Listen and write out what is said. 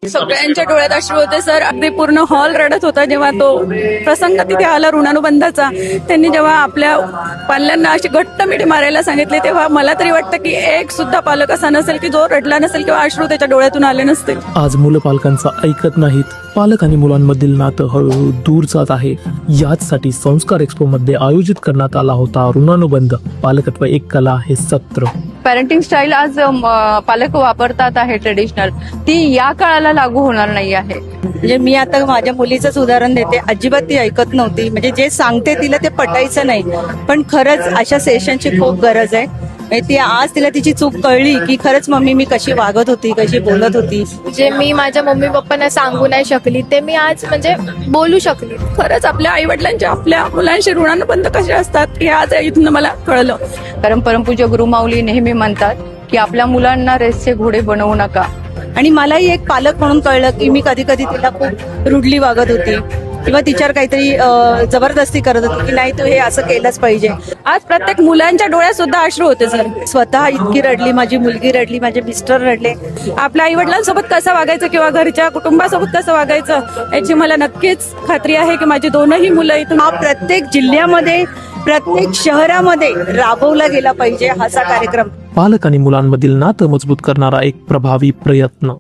सगळ्यांच्या डोळ्यात अश्रू होते सर. अगदी पूर्ण हॉल रडत होता जेव्हा तो प्रसंग तिथे आला ऋणानुबंधाचा. त्यांनी जेव्हा आपल्या पाल्यांना अशी घट्ट मिठी मारायला सांगितले तेव्हा मला तरी वाटतं की एक सुद्धा पालक असा नसेल की जो रडला नसेल किंवा अश्रू त्याच्या डोळ्यातून आले नसतील. आज मुलं पालकांचं ऐकत नाहीत. पालक आणि मुलांमधील नातं हळूहळू दूर जात आहे. याचसाठी संस्कार एक्सपो मध्ये आयोजित करण्यात आला होता ऋणानुबंध पालकत्व एक कला हे सत्र. पॅरेंटिंग स्टाईल आज पालक वापरतात आहे ट्रेडिशनल, ती या काळाला लागू होणार नाही आहे. म्हणजे मी आता माझ्या मुलीचंच उदाहरण देते. अजिबात ती ऐकत नव्हती. म्हणजे जे सांगते तिला ते पटायचं नाही. पण खरंच अशा सेशनची खूप गरज आहे. ती आज तिला तिची चूक कळली की खरंच मम्मी मी कशी वागत होती, कशी बोलत होती. जे मी माझ्या मम्मी पप्पांना सांगू नाही शकली ते मी आज म्हणजे बोलू शकली. खरंच आपल्या आई वडिलांच्या आपल्या मुलांशी ऋणानुबंध कसे असतात हे आज इथून मला कळलं. कारण परमपूज्य गुरुमाऊली नेहमी म्हणतात की आपल्या मुलांना रेसचे घोडे बनवू नका. आणि मलाही एक पालक म्हणून कळलं की मी कधी कधी तिला खूप रुडली वागत होती किंवा तिच्यावर काहीतरी जबरदस्ती करत होती की नाही तू हे असं केलंच पाहिजे. आज प्रत्येक मुलांच्या डोळ्यात सुद्धा अश्रू होते सर. स्वतः इतकी रडली, माझी मुलगी रडली, माझे मिस्टर रडले. आपल्या आई वडिलांसोबत कसं वागायचं किंवा घरच्या कुटुंबासोबत कसं वागायचं याची मला नक्कीच खात्री आहे की माझी दोनही मुलं इथून हा प्रत्येक जिल्ह्यामध्ये, प्रत्येक शहरामध्ये राबवला गेला पाहिजे असा कार्यक्रम. पालक आणि मुलांमधील नातं मजबूत करणारा एक प्रभावी प्रयत्न.